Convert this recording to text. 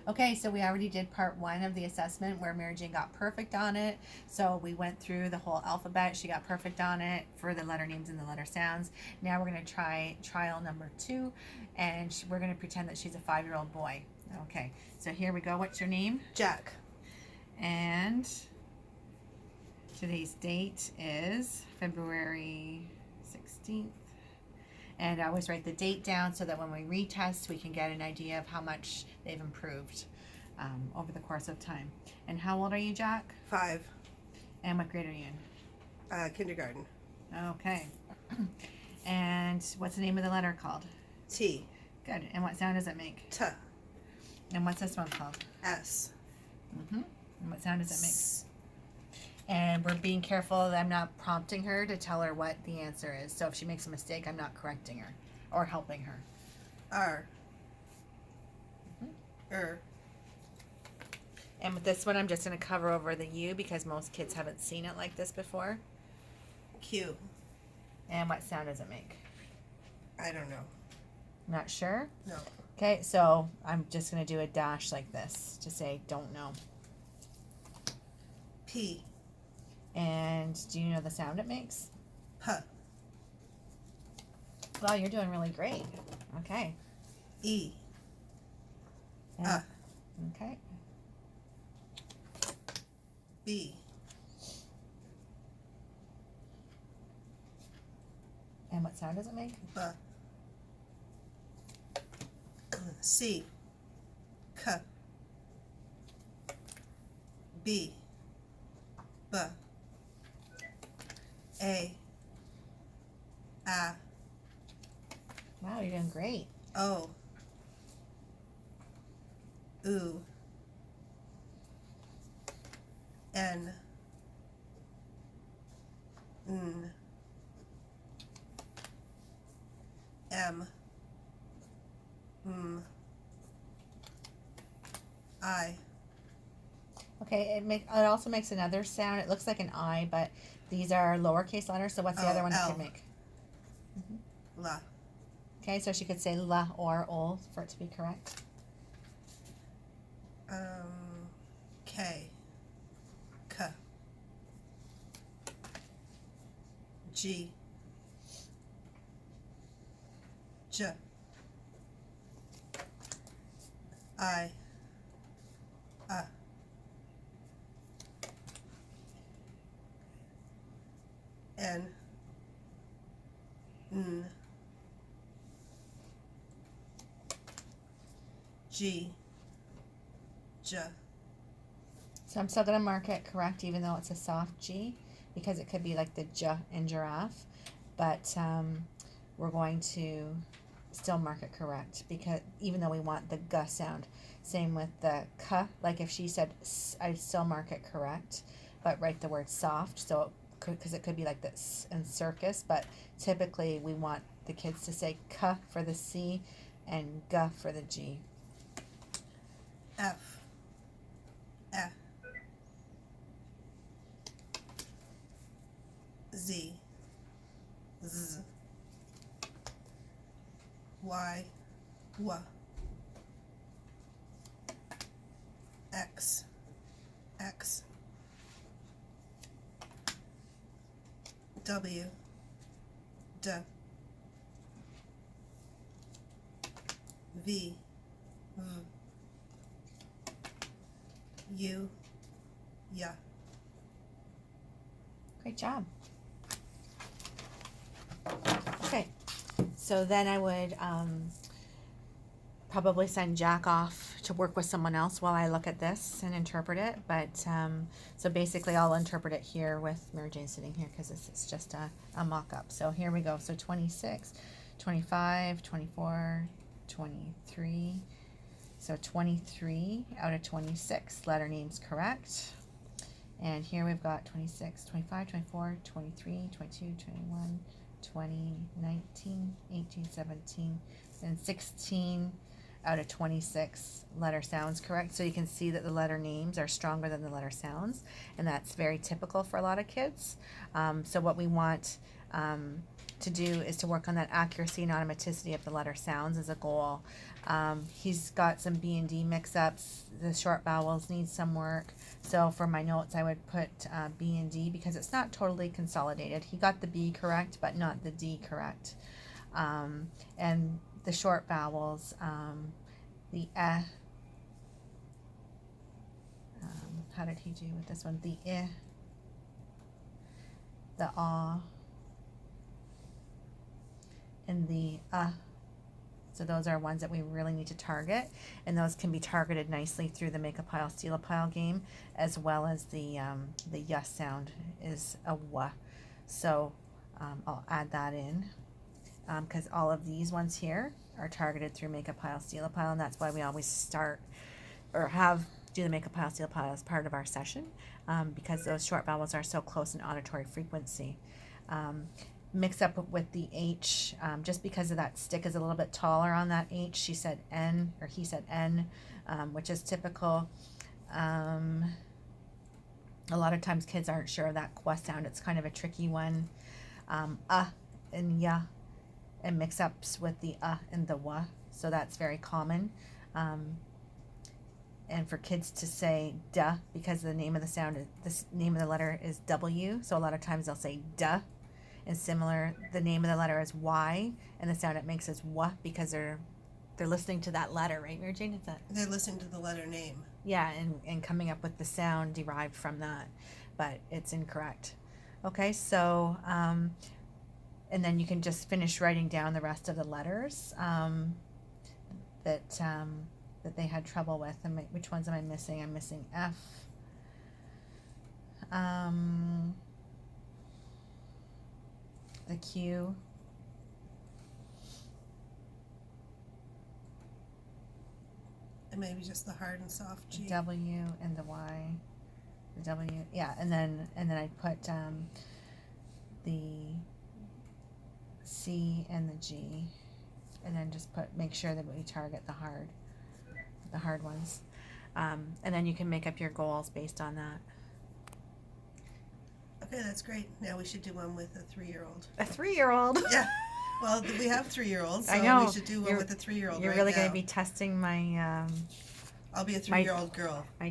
Okay, so we already did part one of the assessment where Mary Jane got perfect on it. So we went through the whole alphabet. She got perfect on it for the letter names and the letter sounds. Now we're going to try trial number two, and we're going to pretend that she's a 5-year-old boy. Okay, so here we go. What's your name? Jack. And today's date is February 16th. And I always write the date down so that when we retest, we can get an idea of how much they've improved over the course of time. And how old are you, Jack? 5. And what grade are you in? Kindergarten. Okay. And what's the name of the letter called? T. Good. And what sound does it make? T. And what's this one called? S. And what sound does it make? S. And we're being careful that I'm not prompting her to tell her what the answer is. So if she makes a mistake, I'm not correcting her or helping her. R. And with this one, I'm just going to cover over the U because most kids haven't seen it like this before. Q. And what sound does it make? I don't know. Not sure? No. Okay, so I'm just going to do a dash like this to say don't know. P. And do you know the sound it makes? P. Well, you're doing really great. Okay. E. And, okay. B. And what sound does it make? B. C. K. B. B. A. Wow, you're doing great. O. U. N. N. M. M. I. Okay, it also makes another sound. It looks like an I, but these are lowercase letters. So what's the other one it L. could make? La. Okay, so she could say la or ol for it to be correct. K. K. G. J. I. N. N. G. J. So I'm still going to mark it correct, even though it's a soft G, because it could be like the J in giraffe. But we're going to still mark it correct, because even though we want the G sound. Same with the K. Like if she said S, I'd still mark it correct, but write the word soft. So because it could be like this in circus, but typically we want the kids to say K for the C and G for the G. F. F. Z. Z. Y. W. X. X. W. D. V. V. U. Yeah. Great job. Okay, so then I would probably send Jack off to work with someone else while I look at this and interpret it. But so basically I'll interpret it here with Mary Jane sitting here because this is just a mock-up. So here we go. So 26, 25, 24, 23. So 23 out of 26 letter names correct. And here we've got 26, 25, 24, 23, 22, 21, 20, 19, 18, 17, and 16 out of 26 letter sounds correct. So you can see that the letter names are stronger than the letter sounds, and that's very typical for a lot of kids. So what we want to do is to work on that accuracy and automaticity of the letter sounds as a goal. He's got some B and D mix-ups. The short vowels need some work. So for my notes, I would put B and D because it's not totally consolidated. He got the B correct, but not the D correct. And the short vowels, the eh. How did he do with this one? The eh, the ah, and the So those are ones that we really need to target, and those can be targeted nicely through the make a pile, steal a pile game, as well as the y sound is a w. So I'll add that in because all of these ones here are targeted through make a pile, steal a pile, and that's why we always start or do the make a pile, steal a pile as part of our session because those short vowels are so close in auditory frequency. Mix up with the H, just because of that stick is a little bit taller on that H. She said N, or he said N, which is typical. A lot of times kids aren't sure of that qua sound. It's kind of a tricky one. And ya, and mix-ups with the and the wa, so that's very common. And for kids to say duh, because the name of the sound, the name of the letter is W, so a lot of times they'll say duh. And similar, the name of the letter is Y, and the sound it makes is W because they're listening to that letter, right, Mary Jane? Is that? They're listening to the letter name. Yeah, and coming up with the sound derived from that, but it's incorrect. Okay, so and then you can just finish writing down the rest of the letters that they had trouble with. And which ones am I missing? I'm missing F. The Q, And maybe just the hard and soft G. the W, and the Y. The W, yeah, and then I put the C and the G, and then just make sure that we target the hard ones, and then you can make up your goals based on that. Okay, that's great. Now we should do one with a 3-year-old. A 3-year-old. Yeah. Well, we have 3-year-olds, so I know. we should do one with a 3-year-old. You're right really now. going to be testing my I'll be a 3-year-old girl.